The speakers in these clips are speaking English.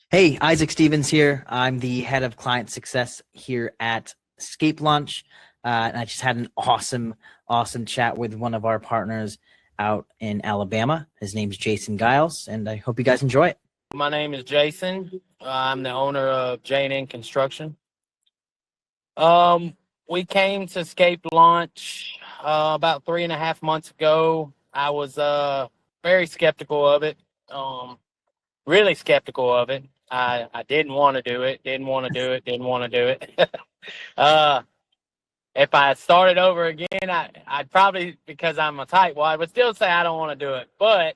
Hey, Isaac Stevens here. I'm the head of client success here at Scape Launch. And I just had an awesome chat with one of our partners out in Alabama. His name's Jason GIles, and I hope you guys enjoy it. My name is Jason. I'm the owner of J&N Construction. We came to Scape Launch about 3.5 months ago. I was very skeptical of it, really skeptical of it. I didn't want to do it, didn't want to do it, didn't want to do it. uh, if I started over again, I'd probably, because I'm a tightwad, I would still say I don't want to do it. But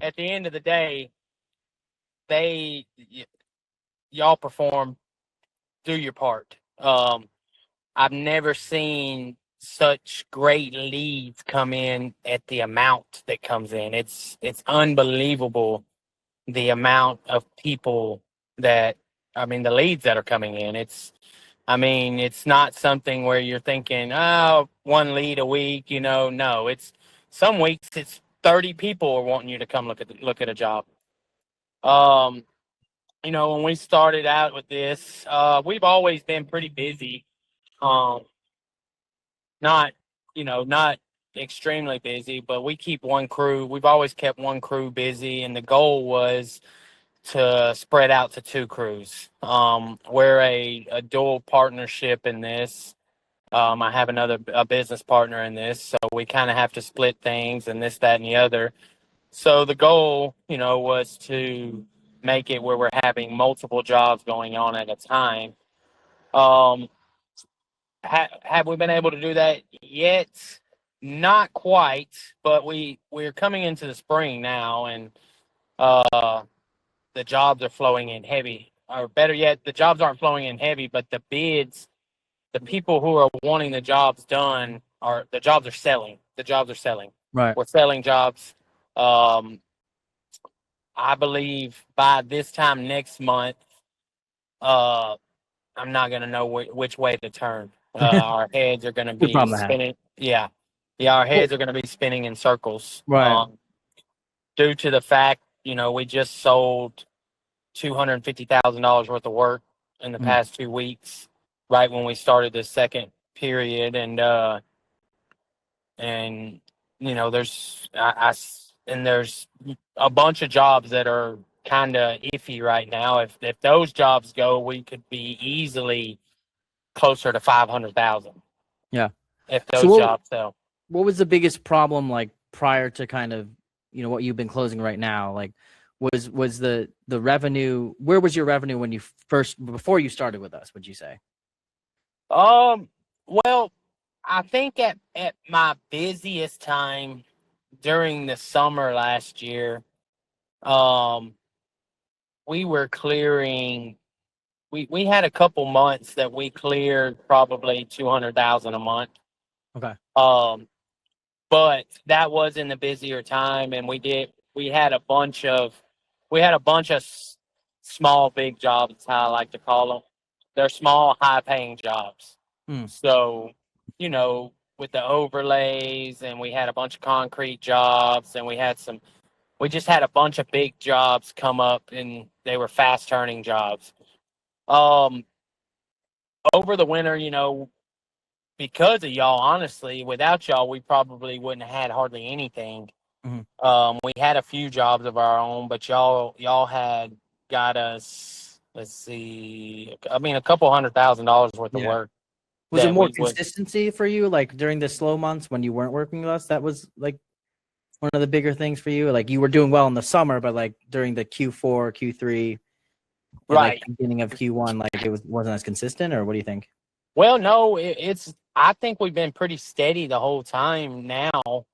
at the end of the day, y'all perform, do your part. I've never seen such great leads come in at the amount that comes in. It's unbelievable the amount of people the leads that are coming in. It's not something where you're thinking, oh, one lead a week, no, it's some weeks it's 30 people are wanting you to come look at a job. When we started out with this, we've always been pretty busy. Um, not extremely busy, but we keep one crew. We've always kept one crew busy, and the goal was to spread out to two crews. We're a dual partnership in this. I have a business partner in this, so we kind of have to split things and this, that, and the other. So the goal, was to make it where we're having multiple jobs going on at a time. Um, have we been able to do that yet? Not quite, but we're coming into the spring now, and the jobs are flowing in heavy. Or better yet, the jobs aren't flowing in heavy, but the bids, the people who are wanting the jobs done, the jobs are selling. The jobs are selling. Right. We're selling jobs. I believe by this time next month, I'm not going to know which way to turn. Our heads are going to Good be problem to have. spinning. Yeah. Our heads are going to be spinning in circles. Right. Due to the fact, we just sold $250,000 worth of work in the past 2 weeks, right when we started the second period. And there's a bunch of jobs that are kind of iffy right now. If those jobs go, we could be easily closer to 500,000. Yeah. If So those jobs sell. what was the biggest problem like prior to kind of, what you've been closing right now? Like was the revenue, where was your revenue when before you started with us, would you say? Well, I think at my busiest time during the summer last year, we were clearing. We had a couple months that we cleared probably 200,000 a month. Okay. But that was in the busier time, and we had a bunch of small big jobs. That's how I like to call them. They're small, high paying jobs. So, with the overlays, and we had a bunch of concrete jobs, and we just had a bunch of big jobs come up, and they were fast turning jobs. Over the winter, because of y'all, honestly, without y'all, we probably wouldn't have had hardly anything. We had a few jobs of our own, but y'all had got us, let's see, a couple $100,000 worth of work. Was it more consistency for you, like during the slow months when you weren't working with us? That was like one of the bigger things for you. Like you were doing well in the summer, but like during the Q4, Q3, right, like beginning of Q1, like it wasn't as consistent, or what do you think? Well, no, I think we've been pretty steady the whole time now.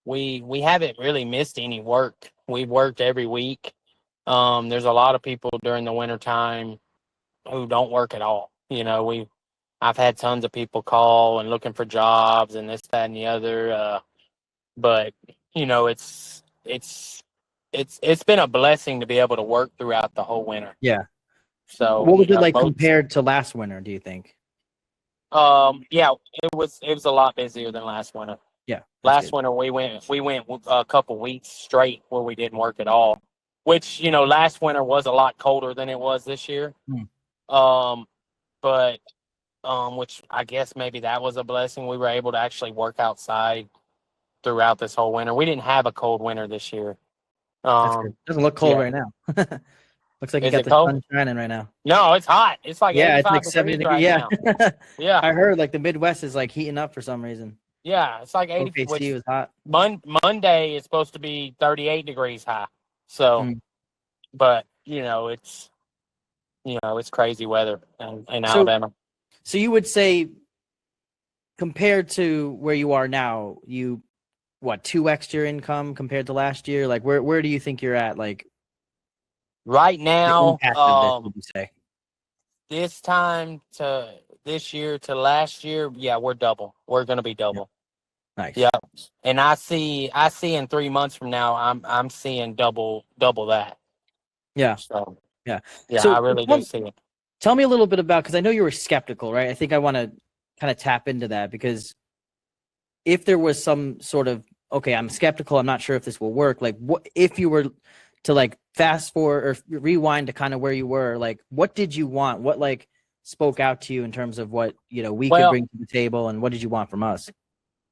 We haven't really missed any work. We've worked every week. There's a lot of people during the winter time who don't work at all. I've had tons of people call and looking for jobs and this, that, and the other. But it's been a blessing to be able to work throughout the whole winter. Yeah. So what was it like compared to last winter, do you think? Yeah, it was a lot busier than last winter. Yeah. Last winter we went a couple weeks straight where we didn't work at all. which, last winter was a lot colder than it was this year. Um, but which I guess maybe that was a blessing. We were able to actually work outside throughout this whole winter. We didn't have a cold winter this year. That's good. Doesn't look cold Yeah. right now. Looks like you Is got it the cold? sun shining right now. No, it's hot. It's like Yeah, it's 85 like 70 degrees degrees. right Yeah. now. Yeah. I heard like the Midwest is like heating up for some reason. Yeah, it's like 80. OKC was hot. Monday is supposed to be 38 degrees high. So, but it's crazy weather in Alabama. So you would say, compared to where you are now, 2x your income compared to last year? Like where do you think you're at? Like right now, would you say? this time to this year to last year, yeah, we're double. We're gonna be double. Yeah. Nice. Yeah, and I see in 3 months from now, I'm seeing double that. Yeah. So yeah. So I really do see it. Tell me a little bit about, because I know you were skeptical, right? I think I want to kind of tap into that, because if there was some sort of, okay, I'm skeptical, I'm not sure if this will work. Like, what if you were to like fast forward or rewind to kind of where you were? Like, what did you want? What like spoke out to you in terms of what we could bring to the table, and what did you want from us?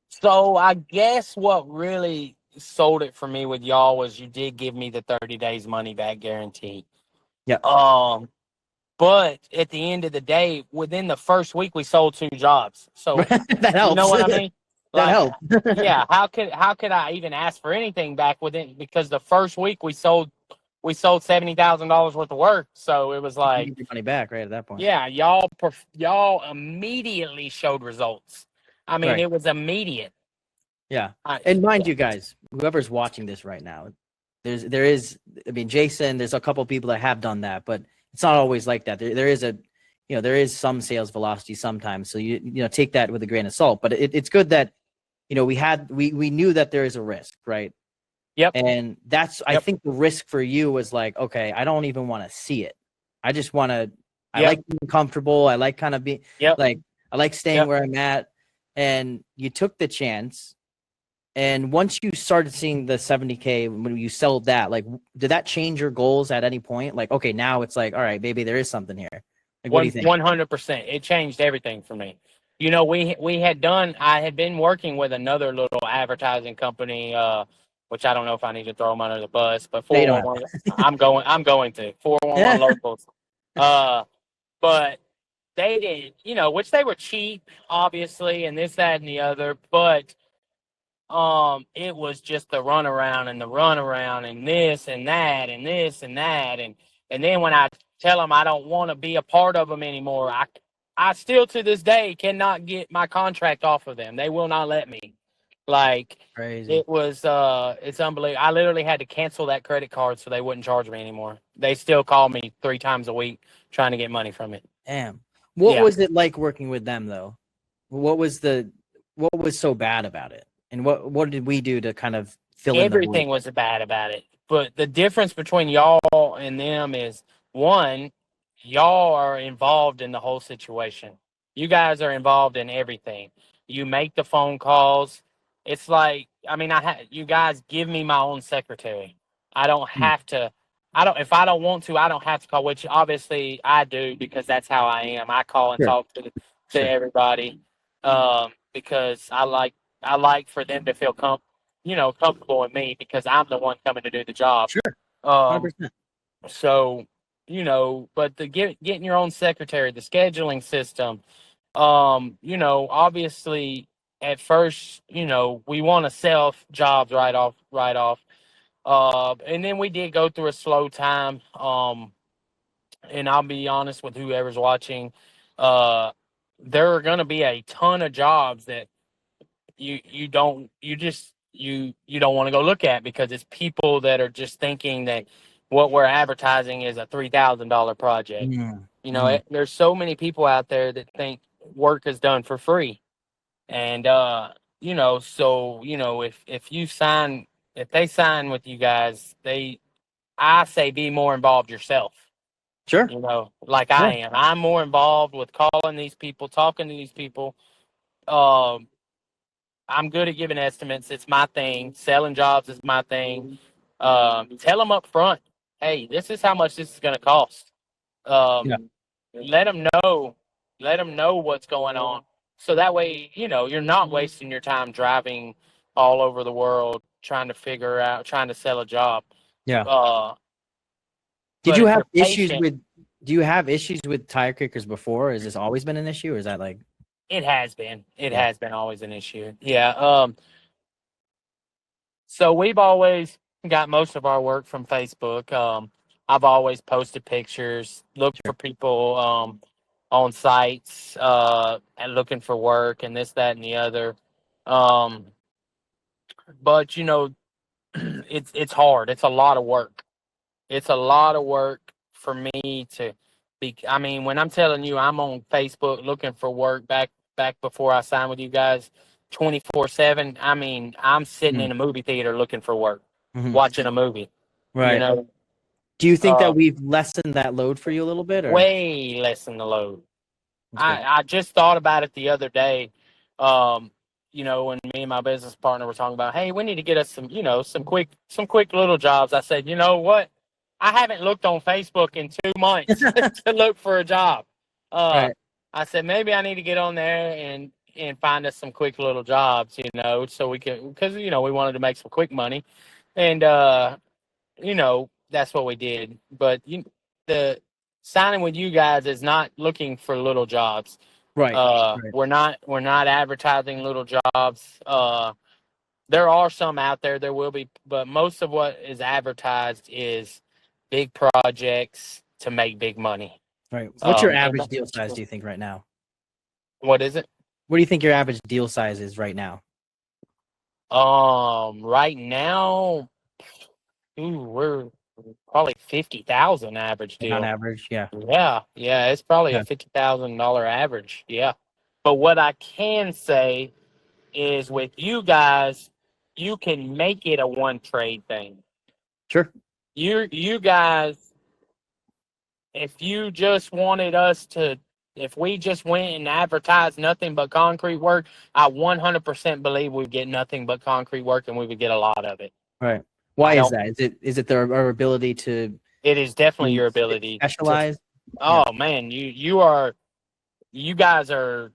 So I guess what really sold it for me with y'all was you did give me the 30 days money back guarantee. Yeah. But at the end of the day, within the first week, we sold 2 jobs. So that helps. You know what I mean? That helps. Yeah. How could I even ask for anything back within? Because the first week we sold $70,000 worth of work. So it was like, you get your money back right at that point. Yeah, y'all immediately showed results. I mean, It was immediate. Yeah. And mind you guys, whoever's watching this right now, there is, I mean, Jason, there's a couple of people that have done that, but it's not always like that. There is there is some sales velocity sometimes. So you take that with a grain of salt, but it's good that, we knew that there is a risk, right? Yep. And that's, I think the risk for you was like, okay, I don't even want to see it. I just want to, I like being comfortable. I like kind of being like, I like staying where I'm at. And you took the chance. And once you started seeing the 70K, when you sold that, like, did that change your goals at any point? Like, okay, now it's like, all right, maybe there is something here. Like, what do you think? 100%. It changed everything for me. I had been working with another little advertising company, which I don't know if I need to throw them under the bus, but 411, I'm going to 411 locals. But they did, which they were cheap, obviously, and this, that, and the other, but it was just the runaround and this and that and this and that, and then when I tell them I don't want to be a part of them anymore, I still to this day cannot get my contract off of them. They will not let me. Like, crazy. It was it's unbelievable. I literally had to cancel that credit card so they wouldn't charge me anymore. They still call me 3 times a week trying to get money from it. Damn. What was it like working with them though? What was so bad about it? And what did we do to kind of fill in the Everything was bad about it. But the difference between y'all and them is, one, y'all are involved in the whole situation. You guys are involved in everything. You make the phone calls. It's like, I mean, you guys give me my own secretary. I don't have to. If I don't want to, I don't have to call, which obviously I do because that's how I am. I call and talk to everybody, because I like for them to feel comfortable with me because I'm the one coming to do the job. Sure. 100%. So, but getting your own secretary, the scheduling system, obviously at first, we want to sell jobs right off. And then we did go through a slow time. And I'll be honest with whoever's watching, there are going to be a ton of jobs that you don't want to go look at because it's people that are just thinking that what we're advertising is a $3,000 project. There's so many people out there that think work is done for free, and if they sign with you guys, I say be more involved yourself. Sure. Like I am. I'm more involved with calling these people, talking to these people. I'm good at giving estimates. It's my thing. Selling jobs is my thing. Tell them up front. hey, this is how much this is going to cost. Yeah. Let them know. Let them know what's going on. So that way, you're not wasting your time driving all over the world trying to sell a job. Yeah. Uh, Did but you if have you're issues patient, with? Do you have issues with tire kickers before? Has this always been an issue, or is that like? it has been. It Yeah. has been always an issue. Yeah. So we've always got most of our work from Facebook. I've always posted pictures, looked Sure. for people on sites and looking for work and this, that, and the other. Um, but it's hard. It's a lot of work. It's a lot of work for me to be. I mean, when I'm telling you, I'm on Facebook looking for work back before I signed with you guys, 24/7. I mean, I'm sitting Mhm. in a movie theater looking for work, Mhm. watching a movie. You Right. know, Do you think uh, that we've lessened that load for you a little bit, or? way less than the load. That's good. I just thought about it the other day. Um, when me and my business partner were talking about, hey, we need to get us some quick little jobs. I said, you know what? I haven't looked on Facebook in 2 months to look for a job. Uh, Right. I said maybe I need to get on there and find us some quick little jobs, so we can because we wanted to make some quick money, and that's what we did. But the signing with you guys is not looking for little jobs. Right. Right. We're not advertising little jobs. There are some out there. There will be, but most of what is advertised is big projects to make big money. Right. What's your And average deal size, do you think, right now? what is it? What do you think your average deal size is right now? Right now, we're probably 50,000 average Like on deal. average, yeah. Yeah, it's probably Yeah. a $50,000 average. Yeah, but what I can say is with you guys, you can make it a one trade thing. Sure. You guys, if you just wanted us to, if we just went and advertised nothing but concrete work, I 100% believe we'd get nothing but concrete work and we would get a lot of it. Right. I Why is don't. that? Is it our ability to It is definitely be your ability to. specialized? Yeah. Oh man, you guys are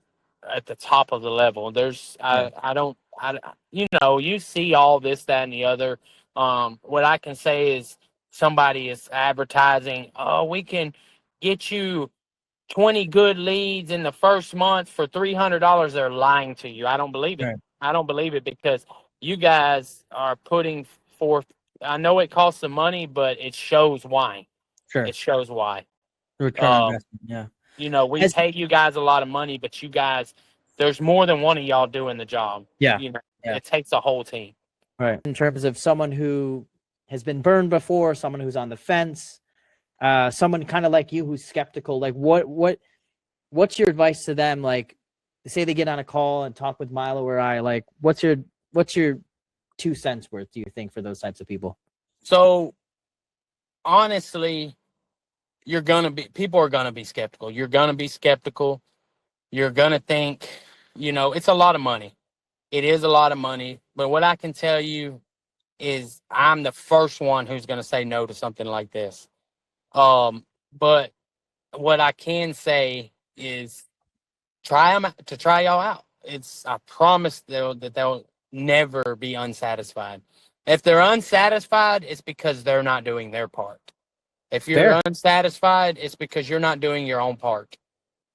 at the top of the level. There's Yeah. I don't I you see all this, that, and the other. What I can say is somebody is advertising, oh, we can get you 20 good leads in the first month for $300. They're lying to you. I don't believe it. Right. I don't believe it because you guys are putting forth. I know it costs some money, but it shows why. Sure. It shows why. Return on Um, investment. Yeah. we As pay you guys a lot of money, but you guys, there's more than one of y'all doing the job. yeah. Yeah. It takes a whole team. Right. In terms of someone who has been burned before, someone who's on the fence, someone kind of like you who's skeptical, like what's your advice to them? Like, say they get on a call and talk with Milo or I, like, what's your 2 cents worth, do you think, for those types of people? So honestly, people are gonna be skeptical. You're gonna be skeptical. You're gonna think, it's a lot of money. It is a lot of money. But what I can tell you is I'm the first one who's gonna say no to something like this. But what I can say is try y'all out. I promise they'll never be unsatisfied. If they're unsatisfied, it's because they're not doing their part. If Fair. you're unsatisfied, it's because you're not doing your own part.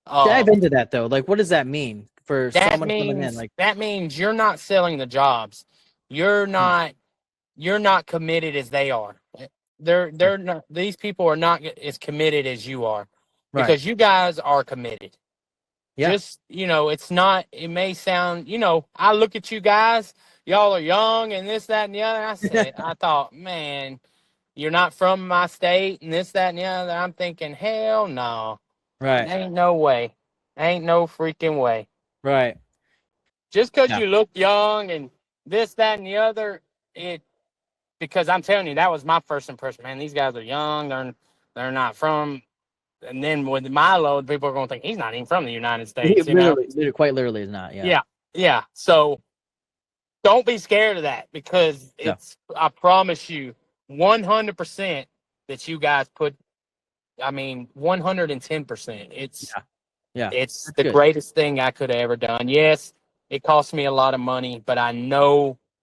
Dive Um, into that though. Like, what does that mean for that someone coming in? means Like, that means you're not selling the jobs. You're hmm, not you're not committed as they are. sure. They're not. These people are not as committed as you are, Right. because you guys are committed. Yeah. Just it's not. It may sound. I look at you guys. Y'all are young and this, that, and the other. I thought, man, you're not from my state and this, that, and the other. I'm thinking, hell no, Right. ain't no way, ain't no freaking way. Right. Just because Yeah. you look young and this, that, and the other, it because I'm telling you, that was my first impression. Man, these guys are young. They're not from. And then with Milo, people are going to think he's not even from the United States. Literally, quite literally is not. Yeah. Yeah, yeah. So don't be scared of that because Yeah. I promise you, 100%. that you guys put. I mean, 110%. Yeah. It's That's the good. greatest thing I could have ever done. Yes, it cost me a lot of money, but I know